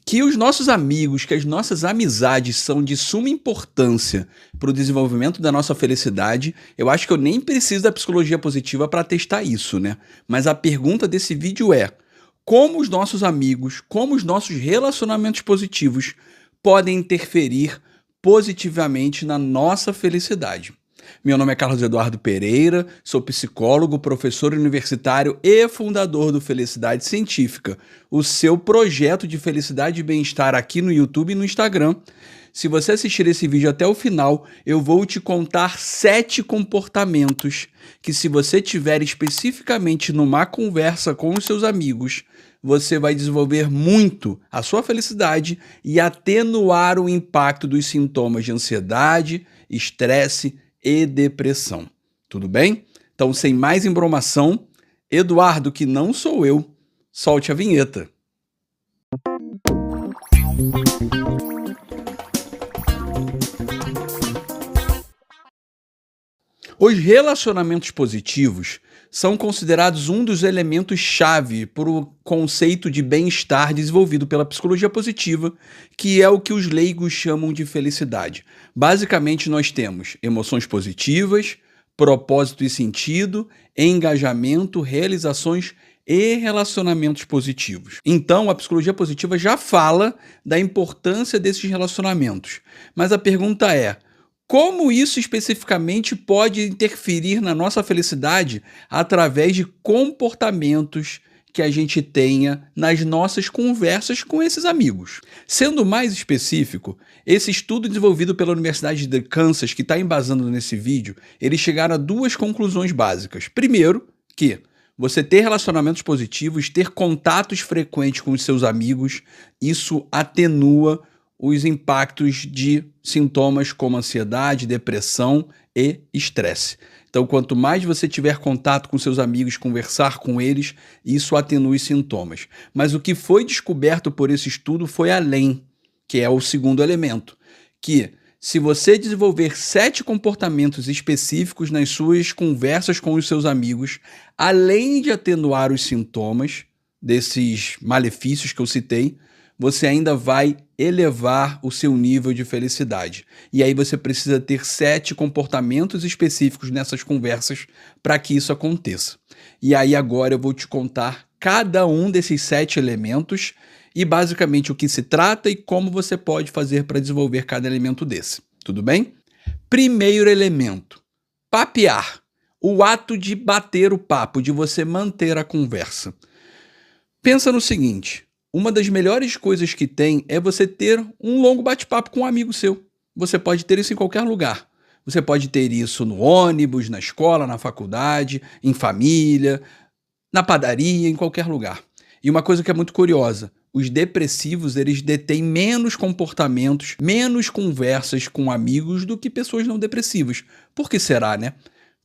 Que os nossos amigos, que as nossas amizades são de suma importância para o desenvolvimento da nossa felicidade, eu acho que eu nem preciso da psicologia positiva para testar isso, né? Mas a pergunta desse vídeo é: como os nossos amigos, como os nossos relacionamentos positivos podem interferir positivamente na nossa felicidade? Meu nome é Carlos Eduardo Pereira, sou psicólogo, professor universitário e fundador do Felicidade Científica, o seu projeto de felicidade e bem-estar aqui no YouTube e no Instagram. Se você assistir esse vídeo até o final, eu vou te contar 7 comportamentos que, se você tiver especificamente numa conversa com os seus amigos, você vai desenvolver muito a sua felicidade e atenuar o impacto dos sintomas de ansiedade, estresse e depressão. Tudo bem? Então, sem mais embromação, Eduardo, que não sou eu, solte a vinheta. Os relacionamentos positivos são considerados um dos elementos-chave para o conceito de bem-estar desenvolvido pela psicologia positiva, que é o que os leigos chamam de felicidade. Basicamente, nós temos emoções positivas, propósito e sentido, engajamento, realizações e relacionamentos positivos. Então, a psicologia positiva já fala da importância desses relacionamentos. Mas a pergunta é: como isso especificamente pode interferir na nossa felicidade através de comportamentos que a gente tenha nas nossas conversas com esses amigos? Sendo mais específico, esse estudo desenvolvido pela Universidade de Kansas, que está embasando nesse vídeo, eles chegaram a 2 conclusões básicas. Primeiro, que você ter relacionamentos positivos, ter contatos frequentes com os seus amigos, isso atenua os impactos de sintomas como ansiedade, depressão e estresse. Então, quanto mais você tiver contato com seus amigos, conversar com eles, isso atenua os sintomas. Mas o que foi descoberto por esse estudo foi além, que é o segundo elemento, que se você desenvolver 7 comportamentos específicos nas suas conversas com os seus amigos, além de atenuar os sintomas desses malefícios que eu citei, você ainda vai elevar o seu nível de felicidade. E aí você precisa ter 7 comportamentos específicos nessas conversas para que isso aconteça. E aí agora eu vou te contar cada um desses 7 elementos e basicamente o que se trata e como você pode fazer para desenvolver cada elemento desse. Tudo bem? Primeiro elemento: papear. O ato de bater o papo, de você manter a conversa. Pensa no seguinte: uma das melhores coisas que tem é você ter um longo bate-papo com um amigo seu. Você pode ter isso em qualquer lugar. Você pode ter isso no ônibus, na escola, na faculdade, em família, na padaria, em qualquer lugar. E uma coisa que é muito curiosa: os depressivos, eles detêm menos comportamentos, menos conversas com amigos do que pessoas não depressivas. Por que será, né?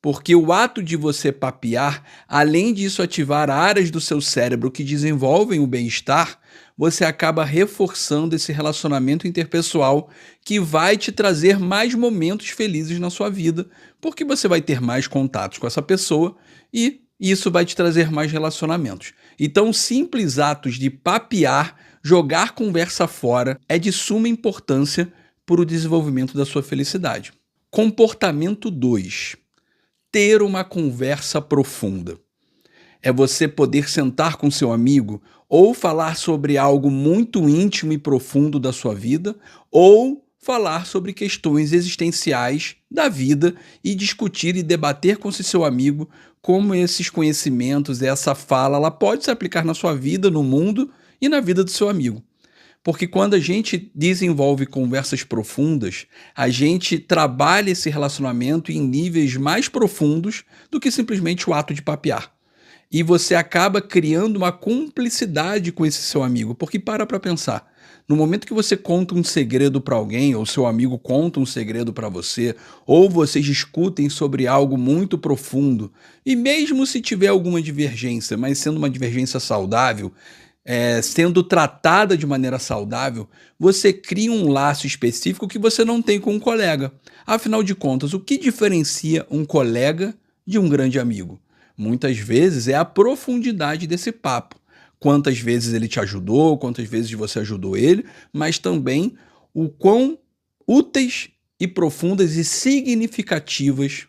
Porque o ato de você papear, além disso ativar áreas do seu cérebro que desenvolvem o bem-estar, você acaba reforçando esse relacionamento interpessoal que vai te trazer mais momentos felizes na sua vida, porque você vai ter mais contatos com essa pessoa e isso vai te trazer mais relacionamentos. Então, simples atos de papear, jogar conversa fora, é de suma importância para o desenvolvimento da sua felicidade. Comportamento 2. Ter uma conversa profunda. É você poder sentar com seu amigo ou falar sobre algo muito íntimo e profundo da sua vida, ou falar sobre questões existenciais da vida e discutir e debater com esse seu amigo como esses conhecimentos, essa fala, ela pode se aplicar na sua vida, no mundo e na vida do seu amigo. Porque quando a gente desenvolve conversas profundas, a gente trabalha esse relacionamento em níveis mais profundos do que simplesmente o ato de papear. E você acaba criando uma cumplicidade com esse seu amigo, porque para pensar. No momento que você conta um segredo para alguém, ou seu amigo conta um segredo para você, ou vocês discutem sobre algo muito profundo, e mesmo se tiver alguma divergência, mas sendo uma divergência saudável, sendo tratada de maneira saudável, você cria um laço específico que você não tem com um colega. Afinal de contas, o que diferencia um colega de um grande amigo? Muitas vezes é a profundidade desse papo. quantas vezes ele te ajudou, quantas vezes você ajudou ele, mas também o quão úteis e profundas e significativas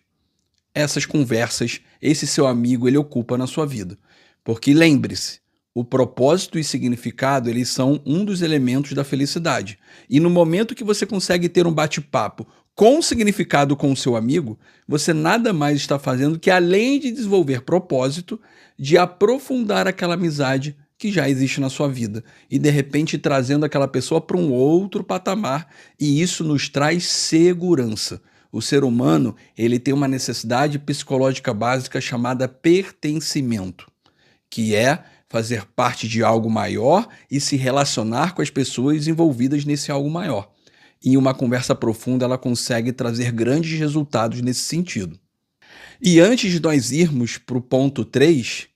essas conversas, esse seu amigo, ele ocupa na sua vida. Porque lembre-se, o propósito e significado, eles são um dos elementos da felicidade. E no momento que você consegue ter um bate-papo com significado com o seu amigo, você nada mais está fazendo que, além de desenvolver propósito, de aprofundar aquela amizade que já existe na sua vida e, de repente, trazendo aquela pessoa para um outro patamar, e isso nos traz segurança. O ser humano, ele tem uma necessidade psicológica básica chamada pertencimento, que é fazer parte de algo maior e se relacionar com as pessoas envolvidas nesse algo maior. E uma conversa profunda, ela consegue trazer grandes resultados nesse sentido. E antes de nós irmos para o ponto 3,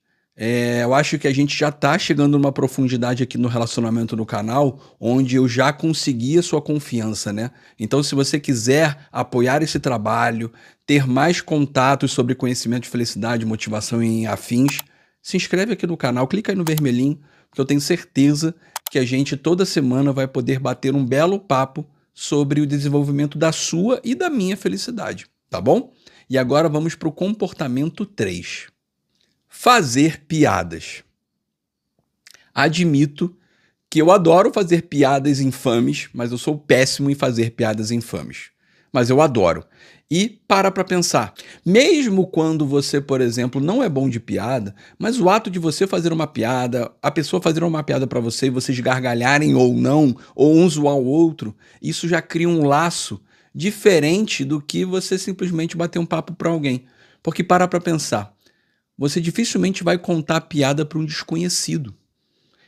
eu acho que a gente já está chegando numa profundidade aqui no relacionamento no canal, onde eu já consegui a sua confiança, né? Então, se você quiser apoiar esse trabalho, ter mais contatos sobre conhecimento de felicidade, motivação e afins, se inscreve aqui no canal, clica aí no vermelhinho, porque eu tenho certeza que a gente toda semana vai poder bater um belo papo sobre o desenvolvimento da sua e da minha felicidade, tá bom? E agora vamos para o comportamento 3. Fazer piadas. Admito que eu adoro fazer piadas infames, mas eu sou péssimo em fazer piadas infames. Mas eu adoro. E para pensar. Mesmo quando você, por exemplo, não é bom de piada, mas o ato de você fazer uma piada, a pessoa fazer uma piada para você e vocês gargalharem ou não, ou um zoar o outro, isso já cria um laço diferente do que você simplesmente bater um papo para alguém. Porque para pensar. Você dificilmente vai contar piada para um desconhecido.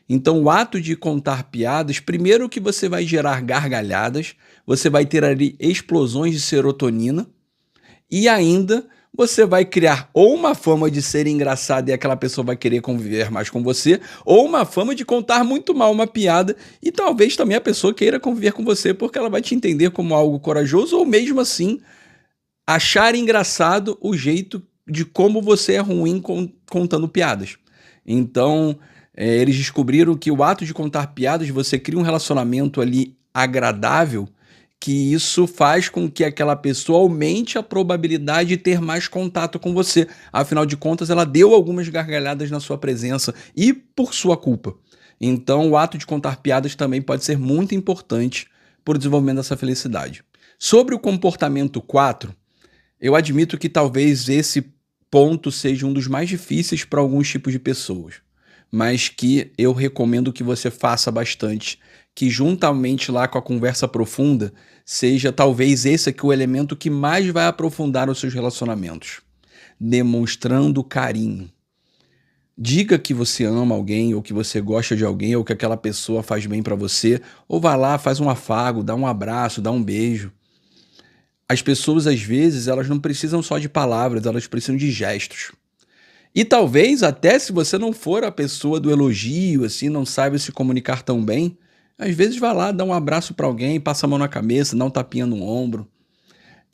Então, o ato de contar piadas, primeiro que você vai gerar gargalhadas, você vai ter ali explosões de serotonina e ainda você vai criar ou uma fama de ser engraçado e aquela pessoa vai querer conviver mais com você, ou uma fama de contar muito mal uma piada e talvez também a pessoa queira conviver com você porque ela vai te entender como algo corajoso ou mesmo assim achar engraçado o jeito de como você é ruim contando piadas. Então, eles descobriram que o ato de contar piadas, você cria um relacionamento ali agradável, que isso faz com que aquela pessoa aumente a probabilidade de ter mais contato com você. Afinal de contas, ela deu algumas gargalhadas na sua presença e por sua culpa. Então, o ato de contar piadas também pode ser muito importante para o desenvolvimento dessa felicidade. Sobre o comportamento 4, eu admito que talvez esse ponto seja um dos mais difíceis para alguns tipos de pessoas, mas que eu recomendo que você faça bastante, que juntamente lá com a conversa profunda, seja talvez esse aqui o elemento que mais vai aprofundar os seus relacionamentos. Demonstrando carinho. Diga que você ama alguém, ou que você gosta de alguém, ou que aquela pessoa faz bem para você, ou vá lá, faz um afago, dá um abraço, dá um beijo. As pessoas, às vezes, elas não precisam só de palavras, elas precisam de gestos. E talvez, até se você não for a pessoa do elogio, assim, não sabe se comunicar tão bem, às vezes vai lá, dá um abraço para alguém, passa a mão na cabeça, dá um tapinha no ombro.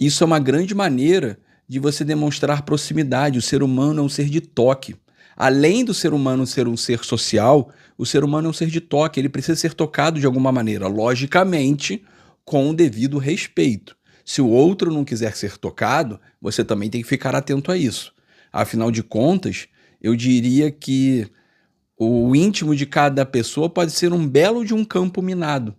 Isso é uma grande maneira de você demonstrar proximidade. O ser humano é um ser de toque. Além do ser humano ser um ser social, o ser humano é um ser de toque, ele precisa ser tocado de alguma maneira, logicamente, com o devido respeito. Se o outro não quiser ser tocado, você também tem que ficar atento a isso. Afinal de contas, eu diria que o íntimo de cada pessoa pode ser um belo de um campo minado,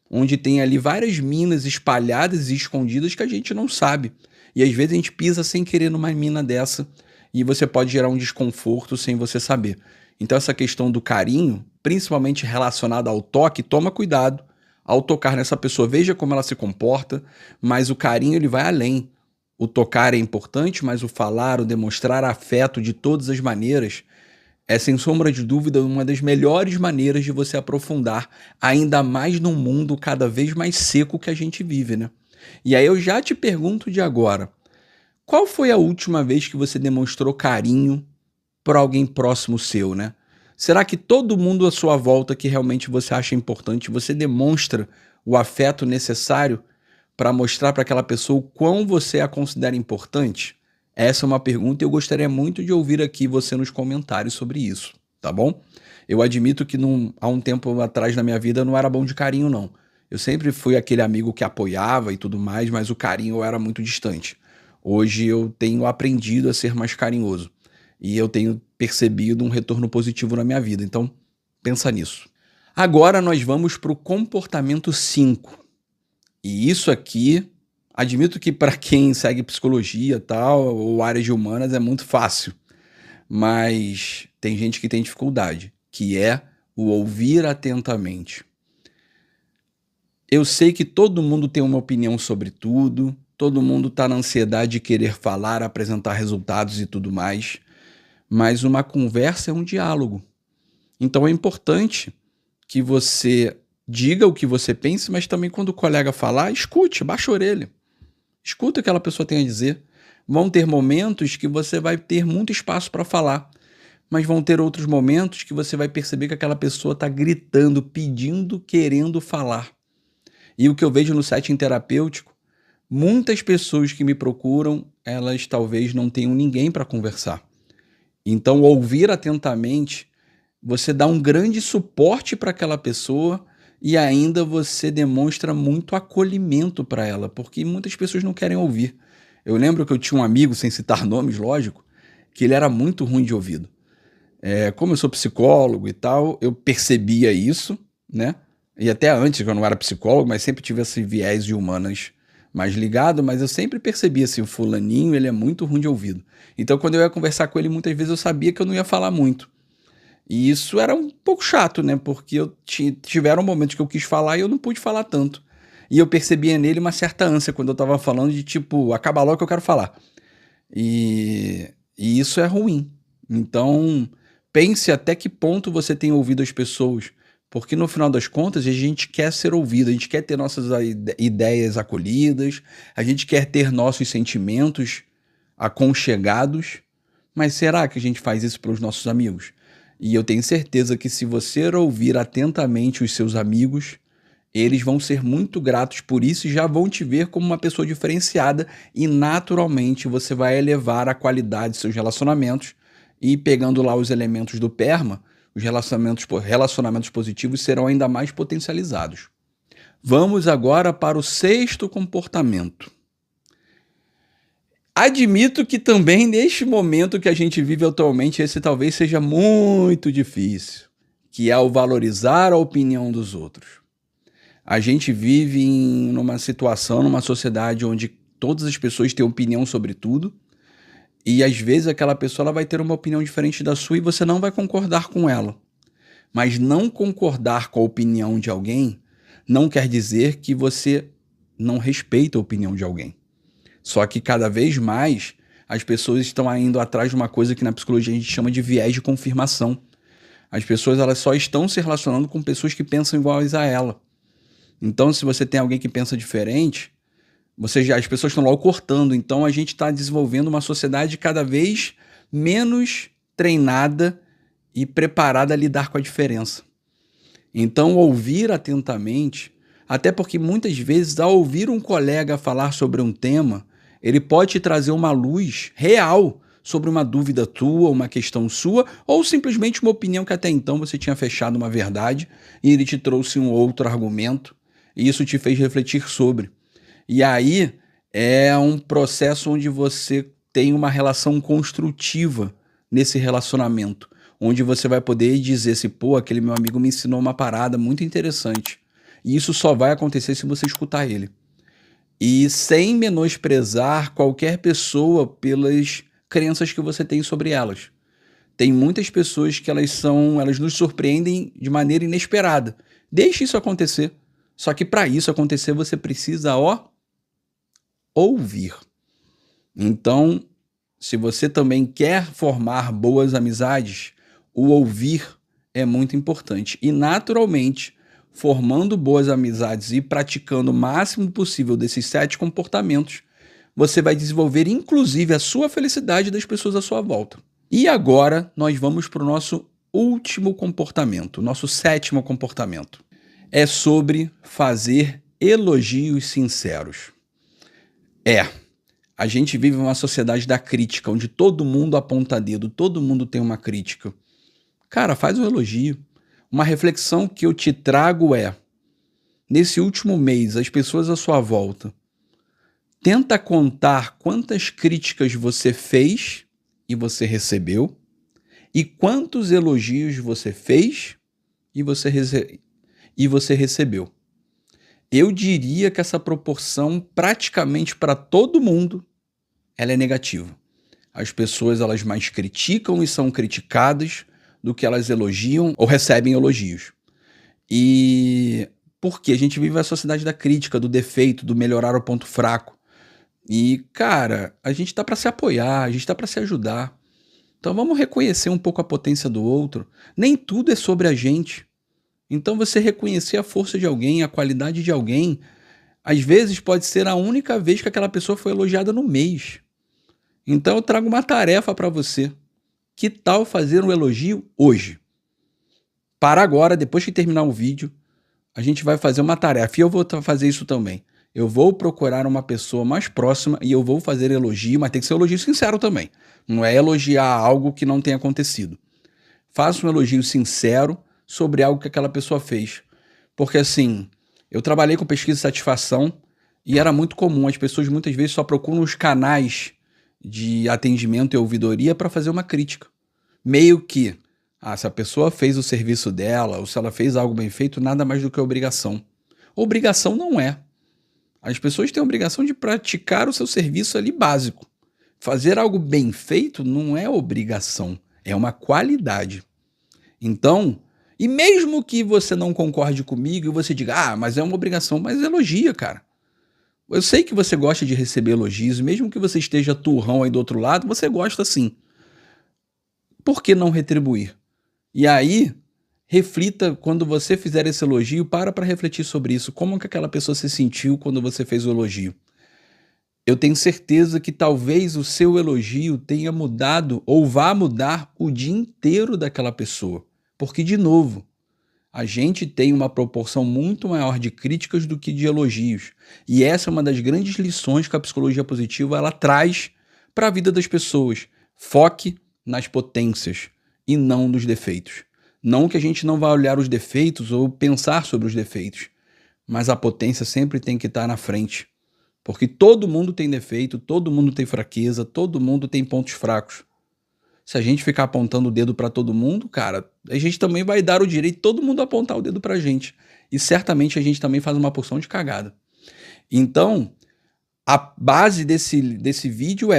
onde tem ali várias minas espalhadas e escondidas que a gente não sabe. E às vezes a gente pisa sem querer numa mina dessa e você pode gerar um desconforto sem você saber. Então essa questão do carinho, principalmente relacionada ao toque, toma cuidado. Ao tocar nessa pessoa, veja como ela se comporta, mas o carinho ele vai além. O tocar é importante, mas o falar, o demonstrar afeto de todas as maneiras, é sem sombra de dúvida uma das melhores maneiras de você aprofundar, ainda mais num mundo cada vez mais seco que a gente vive, né? E aí eu já te pergunto de agora, qual foi a última vez que você demonstrou carinho por alguém próximo seu, né? Será que todo mundo à sua volta que realmente você acha importante, você demonstra o afeto necessário para mostrar para aquela pessoa o quão você a considera importante? Essa é uma pergunta e eu gostaria muito de ouvir aqui você nos comentários sobre isso, tá tá bom? Eu admito que há um tempo atrás na minha vida eu não era bom de carinho, não. Eu sempre fui aquele amigo que apoiava e tudo mais, mas o carinho era muito distante. Hoje eu tenho aprendido a ser mais carinhoso e eu tenho percebido um retorno positivo na minha vida. Então, pensa nisso. Agora nós vamos para o comportamento 5. E isso aqui, admito que para quem segue psicologia tal, ou áreas de humanas é muito fácil, mas tem gente que tem dificuldade, que é o ouvir atentamente. Eu sei que todo mundo tem uma opinião sobre tudo, todo mundo está na ansiedade de querer falar, apresentar resultados e tudo mais, mas uma conversa é um diálogo. Então é importante que você diga o que você pensa, mas também quando o colega falar, escute, baixa a orelha. Escuta o que aquela pessoa tem a dizer. Vão ter momentos que você vai ter muito espaço para falar, mas vão ter outros momentos que você vai perceber que aquela pessoa está gritando, pedindo, querendo falar. E o que eu vejo no setting terapêutico, muitas pessoas que me procuram, elas talvez não tenham ninguém para conversar. Então, ouvir atentamente, você dá um grande suporte para aquela pessoa e ainda você demonstra muito acolhimento para ela, porque muitas pessoas não querem ouvir. Eu lembro que eu tinha um amigo, sem citar nomes, lógico, que ele era muito ruim de ouvido. Como eu sou psicólogo e tal, eu percebia isso, né? E até antes, que eu não era psicólogo, mas sempre tive esse viés de humanas mais ligado, mas eu sempre percebia assim, o fulaninho, ele é muito ruim de ouvido. Então, quando eu ia conversar com ele, muitas vezes eu sabia que eu não ia falar muito. E isso era um pouco chato, né? Porque tiveram momentos que eu quis falar e eu não pude falar tanto. E eu percebia nele uma certa ânsia quando eu tava falando de tipo, acaba logo que eu quero falar. E isso é ruim. Então, pense até que ponto você tem ouvido as pessoas. Porque no final das contas, a gente quer ser ouvido, a gente quer ter nossas ideias acolhidas, a gente quer ter nossos sentimentos aconchegados. Mas será que a gente faz isso para os nossos amigos? E eu tenho certeza que se você ouvir atentamente os seus amigos, eles vão ser muito gratos por isso e já vão te ver como uma pessoa diferenciada e naturalmente você vai elevar a qualidade dos seus relacionamentos e pegando lá os elementos do PERMA, os relacionamentos positivos serão ainda mais potencializados. Vamos agora para o 6º comportamento. Admito que também neste momento que a gente vive atualmente, esse talvez seja muito difícil, que é o valorizar a opinião dos outros. A gente vive numa situação, numa sociedade onde todas as pessoas têm opinião sobre tudo e às vezes aquela pessoa ela vai ter uma opinião diferente da sua e você não vai concordar com ela. Mas não concordar com a opinião de alguém não quer dizer que você não respeita a opinião de alguém. Só que cada vez mais as pessoas estão indo atrás de uma coisa que na psicologia a gente chama de viés de confirmação. As pessoas elas só estão se relacionando com pessoas que pensam iguais a ela. Então, se você tem alguém que pensa diferente, as pessoas estão logo cortando. Então, a gente está desenvolvendo uma sociedade cada vez menos treinada e preparada a lidar com a diferença. Então, ouvir atentamente, até porque muitas vezes, ao ouvir um colega falar sobre um tema, ele pode te trazer uma luz real sobre uma dúvida tua, uma questão sua, ou simplesmente uma opinião que até então você tinha fechado uma verdade e ele te trouxe um outro argumento e isso te fez refletir sobre. E aí é um processo onde você tem uma relação construtiva nesse relacionamento, onde você vai poder dizer assim, pô, aquele meu amigo me ensinou uma parada muito interessante. E isso só vai acontecer se você escutar ele. E sem menosprezar qualquer pessoa pelas crenças que você tem sobre elas. Tem muitas pessoas que elas nos surpreendem de maneira inesperada. Deixe isso acontecer. Só que para isso acontecer, você precisa, ouvir. Então, se você também quer formar boas amizades, o ouvir é muito importante. E, naturalmente, formando boas amizades e praticando o máximo possível desses 7 comportamentos, você vai desenvolver, inclusive, a sua felicidade das pessoas à sua volta. E agora, nós vamos para o nosso último comportamento, nosso 7º comportamento. É sobre fazer elogios sinceros. A gente vive uma sociedade da crítica, onde todo mundo aponta dedo, todo mundo tem uma crítica. Cara, faz um elogio. Uma reflexão que eu te trago é: nesse último mês, as pessoas à sua volta, tenta contar quantas críticas você fez e você recebeu, e quantos elogios você fez e você recebeu. Eu diria que essa proporção, praticamente para todo mundo, ela é negativa. As pessoas elas mais criticam e são criticadas do que elas elogiam ou recebem elogios. E porque a gente vive a sociedade da crítica, do defeito, do melhorar o ponto fraco. E, cara, a gente tá para se apoiar, a gente tá para se ajudar. Então vamos reconhecer um pouco a potência do outro. Nem tudo é sobre a gente. Então você reconhecer a força de alguém, a qualidade de alguém, às vezes pode ser a única vez que aquela pessoa foi elogiada no mês. Então eu trago uma tarefa para você. Que tal fazer um elogio hoje? Para agora, depois que terminar o vídeo, a gente vai fazer uma tarefa e eu vou fazer isso também. Eu vou procurar uma pessoa mais próxima e eu vou fazer elogio, mas tem que ser um elogio sincero também. Não é elogiar algo que não tenha acontecido. Faça um elogio sincero sobre algo que aquela pessoa fez. Porque assim, eu trabalhei com pesquisa de satisfação e era muito comum, as pessoas muitas vezes só procuram os canais de atendimento e ouvidoria para fazer uma crítica. Meio que, se a pessoa fez o serviço dela ou se ela fez algo bem feito, nada mais do que obrigação. Obrigação não é. As pessoas têm a obrigação de praticar o seu serviço ali básico. Fazer algo bem feito não é obrigação, é uma qualidade. Então, e mesmo que você não concorde comigo e você diga, mas é uma obrigação, mas elogia, cara. Eu sei que você gosta de receber elogios, mesmo que você esteja turrão aí do outro lado, você gosta sim. Por que não retribuir? E aí, reflita quando você fizer esse elogio, para refletir sobre isso. Como que aquela pessoa se sentiu quando você fez o elogio? Eu tenho certeza que talvez o seu elogio tenha mudado ou vá mudar o dia inteiro daquela pessoa. Porque, de novo, a gente tem uma proporção muito maior de críticas do que de elogios. E essa é uma das grandes lições que a psicologia positiva ela traz para a vida das pessoas. Foque nas potências e não nos defeitos. Não que a gente não vá olhar os defeitos ou pensar sobre os defeitos, mas a potência sempre tem que estar na frente. Porque todo mundo tem defeito, todo mundo tem fraqueza, todo mundo tem pontos fracos. Se a gente ficar apontando o dedo para todo mundo, cara, a gente também vai dar o direito de todo mundo apontar o dedo pra gente. E certamente a gente também faz uma porção de cagada. Então, a base desse vídeo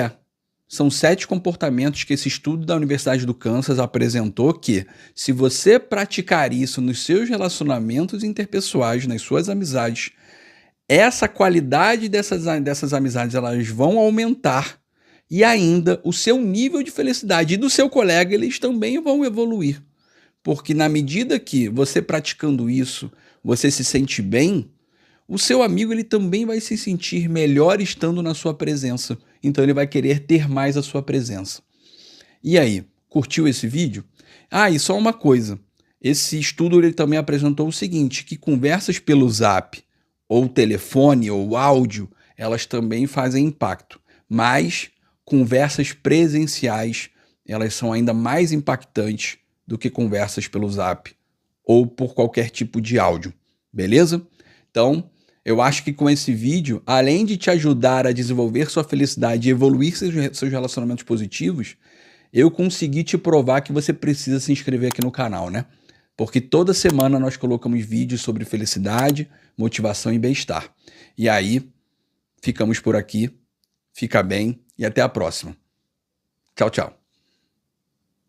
são 7 comportamentos que esse estudo da Universidade do Kansas apresentou que, se você praticar isso nos seus relacionamentos interpessoais, nas suas amizades, essa qualidade dessas amizades elas vão aumentar. E ainda o seu nível de felicidade e do seu colega, eles também vão evoluir. Porque na medida que você praticando isso, você se sente bem, o seu amigo ele também vai se sentir melhor estando na sua presença. Então ele vai querer ter mais a sua presença. E aí, curtiu esse vídeo? E só uma coisa. Esse estudo ele também apresentou o seguinte, que conversas pelo Zap, ou telefone, ou áudio, elas também fazem impacto. Mas conversas presenciais, elas são ainda mais impactantes do que conversas pelo Zap ou por qualquer tipo de áudio, beleza? Então, eu acho que com esse vídeo, além de te ajudar a desenvolver sua felicidade e evoluir seus relacionamentos positivos, eu consegui te provar que você precisa se inscrever aqui no canal, né? Porque toda semana nós colocamos vídeos sobre felicidade, motivação e bem-estar. E aí, ficamos por aqui, fica bem e até a próxima. Tchau, tchau.